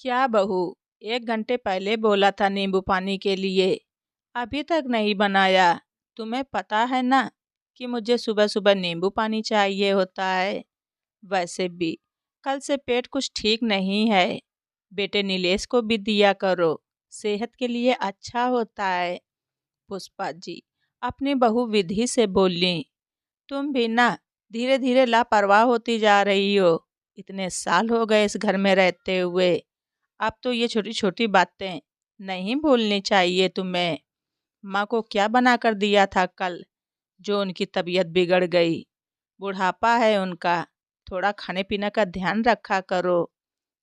क्या बहू, 1 घंटे पहले बोला था नींबू पानी के लिए, अभी तक नहीं बनाया। तुम्हें पता है ना कि मुझे सुबह सुबह नींबू पानी चाहिए होता है। वैसे भी कल से पेट कुछ ठीक नहीं है। बेटे नीलेश को भी दिया करो, सेहत के लिए अच्छा होता है। पुष्पा जी अपनी बहू विधि से बोली। तुम भी ना धीरे धीरे लापरवाह होती जा रही हो। इतने साल हो गए इस घर में रहते हुए, अब तो ये छोटी छोटी बातें नहीं भूलनी चाहिए तुम्हें। माँ को क्या बना कर दिया था कल, जो उनकी तबीयत बिगड़ गई। बुढ़ापा है उनका, थोड़ा खाने पीने का ध्यान रखा करो।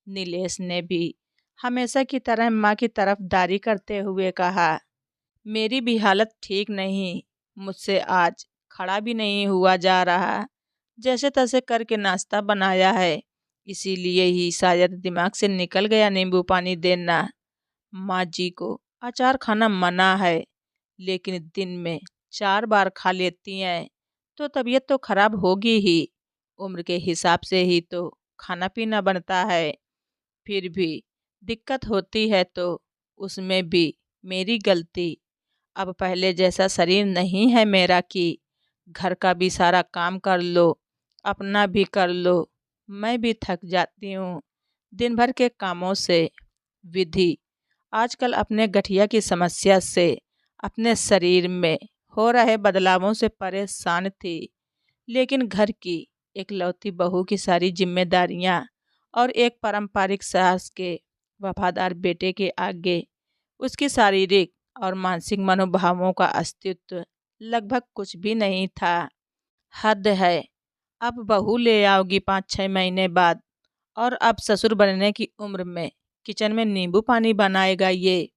नीलेश ने भी हमेशा की तरह माँ की तरफदारी करते हुए कहा। मेरी भी हालत ठीक नहीं, मुझसे आज खड़ा भी नहीं हुआ जा रहा। जैसे तैसे करके नाश्ता बनाया है, इसीलिए ही शायद दिमाग से निकल गया नींबू पानी देना। माँ जी को अचार खाना मना है, लेकिन दिन में 4 बार खा लेती हैं तो तबीयत तो खराब होगी ही। उम्र के हिसाब से ही तो खाना पीना बनता है। फिर भी दिक्कत होती है तो उसमें भी मेरी गलती। अब पहले जैसा शरीर नहीं है मेरा कि घर का भी सारा काम कर लो, अपना भी कर लो। मैं भी थक जाती हूँ दिन भर के कामों से। विधि आजकल अपने गठिया की समस्या से, अपने शरीर में हो रहे बदलावों से परेशान थी। लेकिन घर की इकलौती बहू की सारी जिम्मेदारियां और एक पारंपरिक सास के वफादार बेटे के आगे उसकी शारीरिक और मानसिक मनोभावों का अस्तित्व लगभग कुछ भी नहीं था। हद है, अब बहू ले आओगी 5-6 महीने बाद, और अब ससुर बनने की उम्र में किचन में नींबू पानी बनाएगा ये।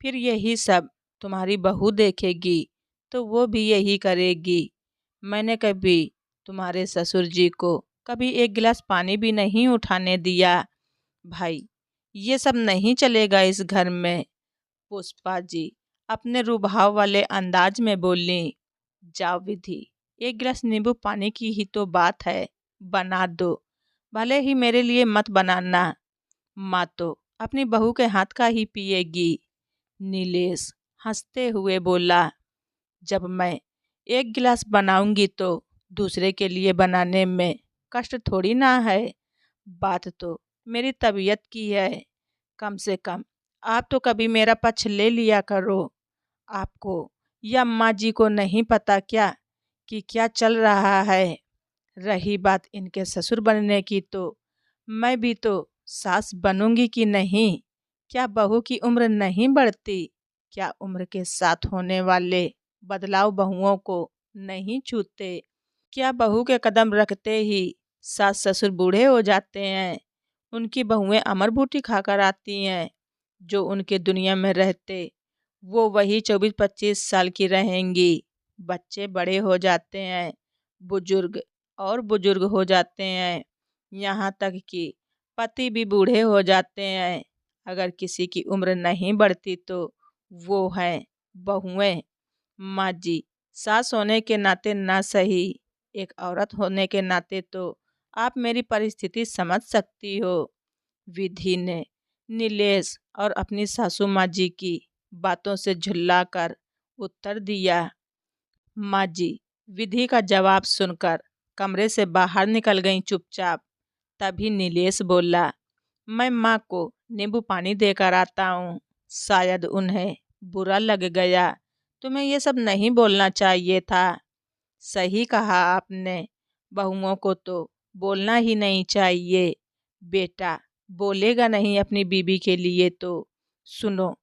फिर यही सब तुम्हारी बहू देखेगी तो वो भी यही करेगी। मैंने कभी तुम्हारे ससुर जी को कभी एक गिलास पानी भी नहीं उठाने दिया। भाई, ये सब नहीं चलेगा इस घर में। पुष्पा जी अपने रुभाव वाले अंदाज में बोली। जाओ विधि, एक गिलास नींबू पानी की ही तो बात है, बना दो। भले ही मेरे लिए मत बनाना, माँ तो अपनी बहू के हाथ का ही पिएगी। नीलेश हंसते हुए बोला। जब मैं एक गिलास बनाऊंगी तो दूसरे के लिए बनाने में कष्ट थोड़ी ना है। बात तो मेरी तबीयत की है। कम से कम आप तो कभी मेरा पक्ष ले लिया करो। आपको या अम्मा जी को नहीं पता क्या कि क्या चल रहा है। रही बात इनके ससुर बनने की, तो मैं भी तो सास बनूंगी कि नहीं। क्या बहू की उम्र नहीं बढ़ती? क्या उम्र के साथ होने वाले बदलाव बहुओं को नहीं छूते? क्या बहू के कदम रखते ही सास ससुर बूढ़े हो जाते हैं? उनकी बहुएं अमर बूटी खाकर आती हैं। जो उनके दुनिया में रहते वो वही 24-25 साल की रहेंगी। बच्चे बड़े हो जाते हैं, बुजुर्ग और बुजुर्ग हो जाते हैं, यहाँ तक कि पति भी बूढ़े हो जाते हैं। अगर किसी की उम्र नहीं बढ़ती तो वो हैं बहुएं। माँ जी, सास होने के नाते ना सही, एक औरत होने के नाते तो आप मेरी परिस्थिति समझ सकती हो। विधि ने नीलेश और अपनी सासू माँ जी की बातों से झुल्लाकर उत्तर दिया। माँ जी विधि का जवाब सुनकर कमरे से बाहर निकल गईं चुपचाप। तभी नीलेश बोला, मैं माँ को नींबू पानी देकर आता हूँ। शायद उन्हें बुरा लग गया। तुम्हें ये सब नहीं बोलना चाहिए था। सही कहा आपने, बहुओं को तो बोलना ही नहीं चाहिए। बेटा बोलेगा नहीं अपनी बीबी के लिए तो। सुनो,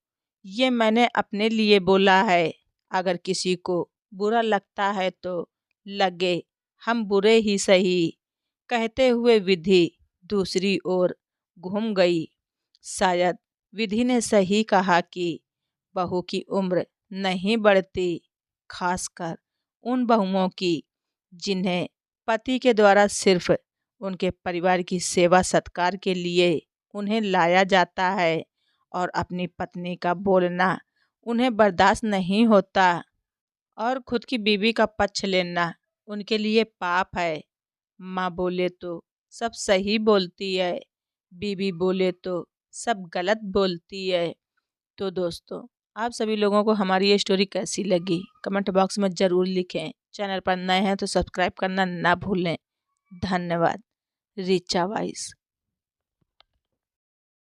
ये मैंने अपने लिए बोला है। अगर किसी को बुरा लगता है तो लगे, हम बुरे ही सही। कहते हुए विधि दूसरी ओर घूम गई। शायद विधि ने सही कहा कि बहू की उम्र नहीं बढ़ती, खासकर उन बहुओं की जिन्हें पति के द्वारा सिर्फ उनके परिवार की सेवा सत्कार के लिए उन्हें लाया जाता है, और अपनी पत्नी का बोलना उन्हें बर्दाश्त नहीं होता। और खुद की बीवी का पक्ष लेना उनके लिए पाप है। माँ बोले तो सब सही बोलती है, बीवी बोले तो सब गलत बोलती है। तो दोस्तों, आप सभी लोगों को हमारी ये स्टोरी कैसी लगी कमेंट बॉक्स में ज़रूर लिखें। चैनल पर नए हैं तो सब्सक्राइब करना ना भूलें। धन्यवाद। ऋचा वाइस।